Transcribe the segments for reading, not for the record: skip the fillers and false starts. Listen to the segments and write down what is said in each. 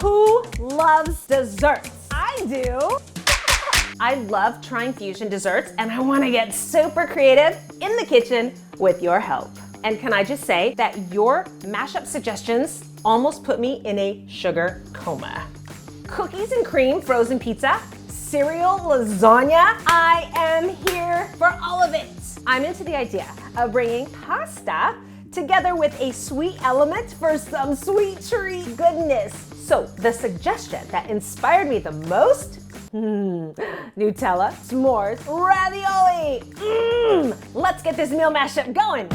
Who loves desserts? I do. I love trying fusion desserts, and I want to get super creative in the kitchen with your help. And can I just say that your mashup suggestions almost put me in a sugar coma. Cookies and cream frozen pizza, cereal lasagna. I am here for all of it. I'm into the idea of bringing pasta together with a sweet element for some sweet treat goodness. So the suggestion that inspired me the most, Nutella S'mores Ravioli. Let's get this meal mashup going.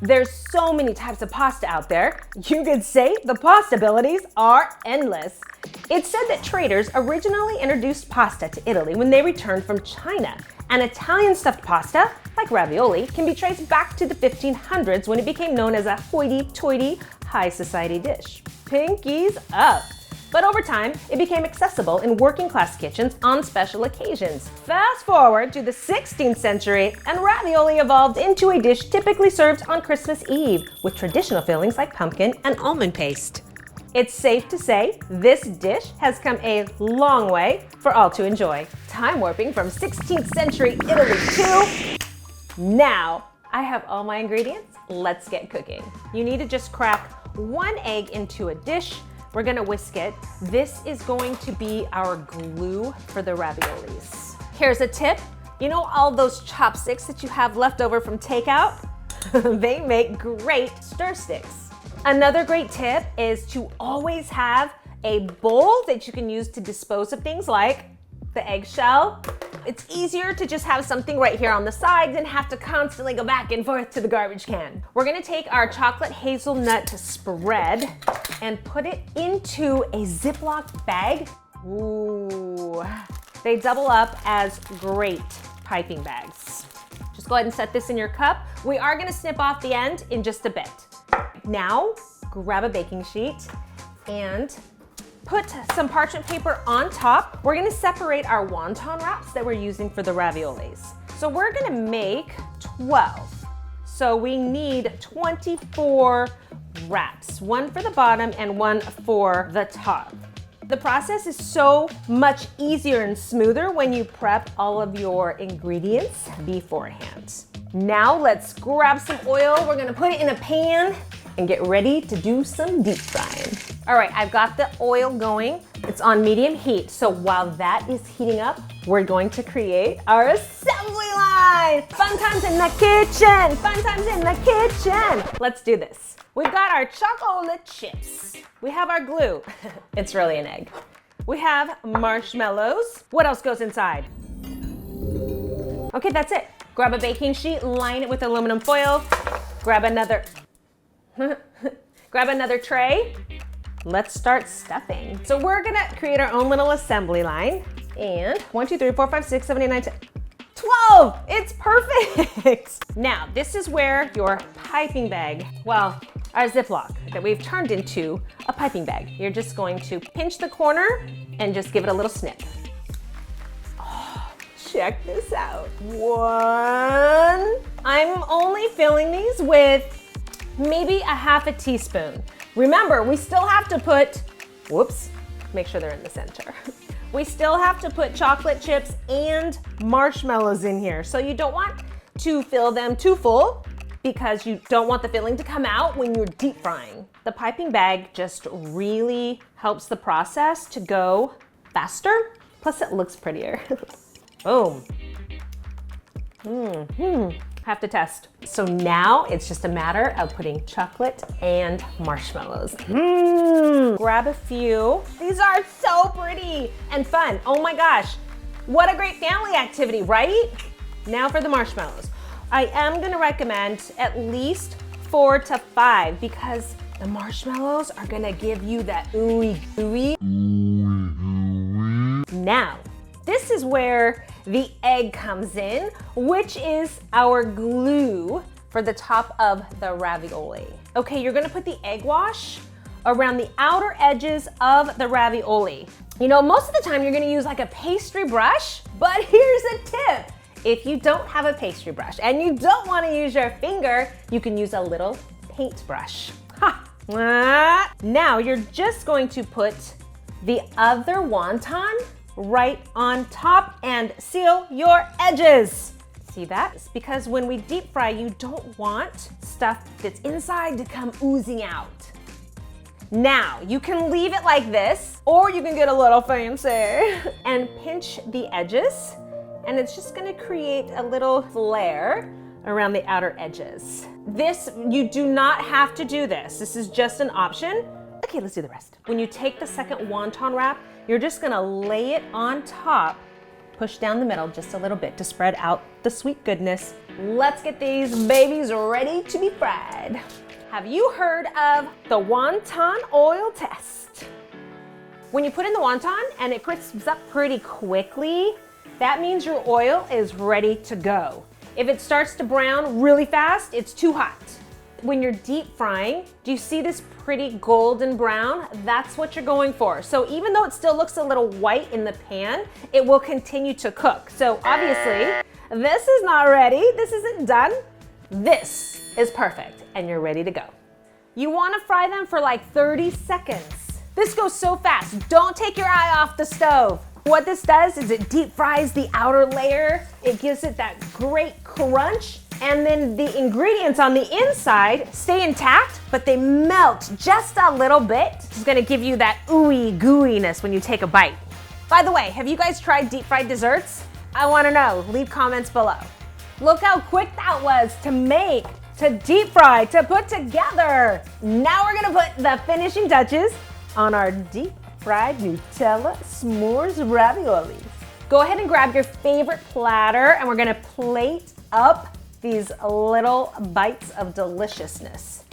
There's so many types of pasta out there. You could say the possibilities are endless. It's said that traders originally introduced pasta to Italy when they returned from China. And Italian stuffed pasta, like ravioli, can be traced back to the 1500s when it became known as a hoity-toity high society dish. Pinkies up. But over time, it became accessible in working class kitchens on special occasions. Fast forward to the 16th century, and ravioli evolved into a dish typically served on Christmas Eve, with traditional fillings like pumpkin and almond paste. It's safe to say this dish has come a long way for all to enjoy. Time warping from 16th century Italy to now. I have all my ingredients. Let's get cooking. You need to just crack 1 egg into a dish. We're gonna whisk it. This is going to be our glue for the raviolis. Here's a tip. You know all those chopsticks that you have left over from takeout? They make great stir sticks. Another great tip is to always have a bowl that you can use to dispose of things like the eggshell. It's easier to just have something right here on the side than have to constantly go back and forth to the garbage can. We're gonna take our chocolate hazelnut spread and put it into a Ziploc bag. Ooh, they double up as great piping bags. Just go ahead and set this in your cup. We are gonna snip off the end in just a bit. Now, grab a baking sheet and put some parchment paper on top. We're gonna separate our wonton wraps that we're using for the raviolis. So we're gonna make 12. So we need 24 wraps, 1 for the bottom and 1 for the top. The process is so much easier and smoother when you prep all of your ingredients beforehand. Now let's grab some oil. We're gonna put it in a pan and get ready to do some deep frying. All right, I've got the oil going. It's on medium heat. So while that is heating up, we're going to create our assembly line. Fun times in the kitchen, fun times in the kitchen. Let's do this. We've got our chocolate chips. We have our glue. It's really an egg. We have marshmallows. What else goes inside? Okay, that's it. Grab a baking sheet, line it with aluminum foil. Grab another tray. Let's start stuffing. So we're gonna create our own little assembly line. And 1, 2, 3, 4, 5, 6, 7, 8, 9, 10, 12! It's perfect! Now, this is where your piping bag, well, our Ziploc that we've turned into a piping bag. You're just going to pinch the corner and just give it a little snip. Oh, check this out. 1. I'm only filling these with maybe a half a teaspoon. Remember, we still have to put, make sure they're in the center. We still have to put chocolate chips and marshmallows in here. So you don't want to fill them too full because you don't want the filling to come out when you're deep frying. The piping bag just really helps the process to go faster. Plus it looks prettier. Boom. Have to test. So now it's just a matter of putting chocolate and marshmallows. Grab a few. These are so pretty and fun. Oh my gosh, what a great family activity, right? Now for the marshmallows. I am gonna recommend at least 4 to 5 because the marshmallows are gonna give you that ooey-gooey. Now, this is where the egg comes in, which is our glue for the top of the ravioli. Okay, you're gonna put the egg wash around the outer edges of the ravioli. You know, most of the time you're gonna use like a pastry brush, but here's a tip. If you don't have a pastry brush and you don't wanna use your finger, you can use a little paintbrush. Ha! Now you're just going to put the other wonton right on top and seal your edges. See that? It's because when we deep fry, you don't want stuff that's inside to come oozing out. Now, you can leave it like this, or you can get a little fancy and pinch the edges, and it's just gonna create a little flare around the outer edges. This, you do not have to do this. This is just an option. Okay, let's do the rest. When you take the second wonton wrap, you're just gonna lay it on top, push down the middle just a little bit to spread out the sweet goodness. Let's get these babies ready to be fried. Have you heard of the Wonton Oil Test? When you put in the wonton and it crisps up pretty quickly, that means your oil is ready to go. If it starts to brown really fast, it's too hot. When you're deep frying, do you see this pretty golden brown? That's what you're going for. So even though it still looks a little white in the pan, it will continue to cook. So obviously, this is not ready. This isn't done. This is perfect, and you're ready to go. You wanna fry them for like 30 seconds. This goes so fast. Don't take your eye off the stove. What this does is it deep fries the outer layer. It gives it that great crunch, and then the ingredients on the inside stay intact, but they melt just a little bit. It's gonna give you that ooey-gooeyness when you take a bite. By the way, have you guys tried deep fried desserts? I wanna know, leave comments below. Look how quick that was to make, to deep fry, to put together. Now we're gonna put the finishing touches on our deep fried Nutella S'mores Raviolis. Go ahead and grab your favorite platter, and we're gonna plate up these little bites of deliciousness.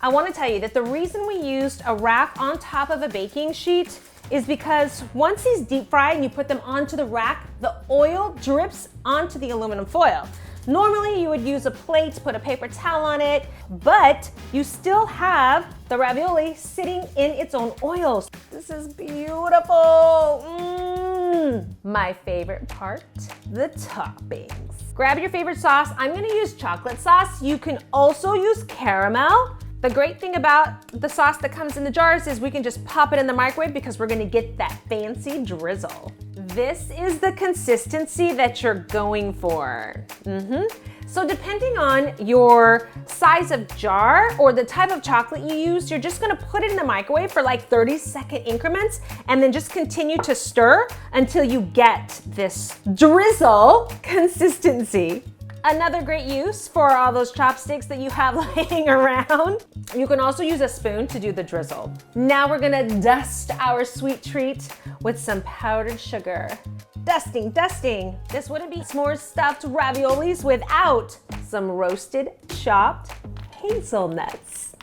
I wanna tell you that the reason we used a wrap on top of a baking sheet is because once these deep fry and you put them onto the rack, the oil drips onto the aluminum foil. Normally you would use a plate, put a paper towel on it, but you still have the ravioli sitting in its own oils. This is beautiful. My favorite part, the toppings. Grab your favorite sauce. I'm gonna use chocolate sauce. You can also use caramel. The great thing about the sauce that comes in the jars is we can just pop it in the microwave because we're gonna get that fancy drizzle. This is the consistency that you're going for. So depending on your size of jar or the type of chocolate you use, you're just gonna put it in the microwave for like 30-second increments and then just continue to stir until you get this drizzle consistency. Another great use for all those chopsticks that you have laying around. You can also use a spoon to do the drizzle. Now we're gonna dust our sweet treat with some powdered sugar. Dusting, dusting. This wouldn't be s'mores stuffed raviolis without some roasted, chopped hazelnuts.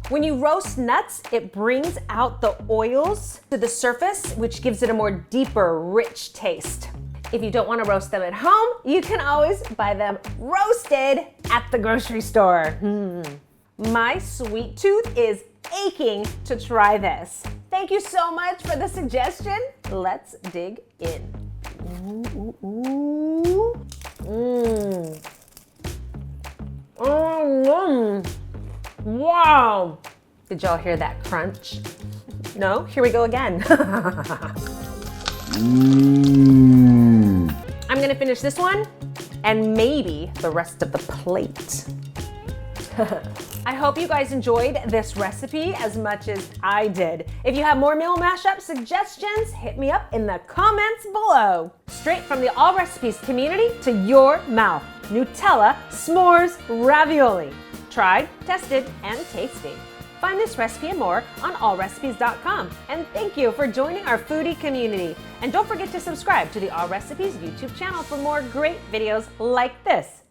When you roast nuts, it brings out the oils to the surface, which gives it a more deeper, rich taste. If you don't want to roast them at home, you can always buy them roasted at the grocery store. My sweet tooth is aching to try this. Thank you so much for the suggestion. Let's dig in. Wow. Did y'all hear that crunch? No? Here we go again. I'm gonna finish this one and maybe the rest of the plate. I hope you guys enjoyed this recipe as much as I did. If you have more meal mashup suggestions, hit me up in the comments below. Straight from the Allrecipes community to your mouth, Nutella S'mores Ravioli. Tried, tested, and tasty. Find this recipe and more on allrecipes.com. And thank you for joining our foodie community. And don't forget to subscribe to the Allrecipes YouTube channel for more great videos like this.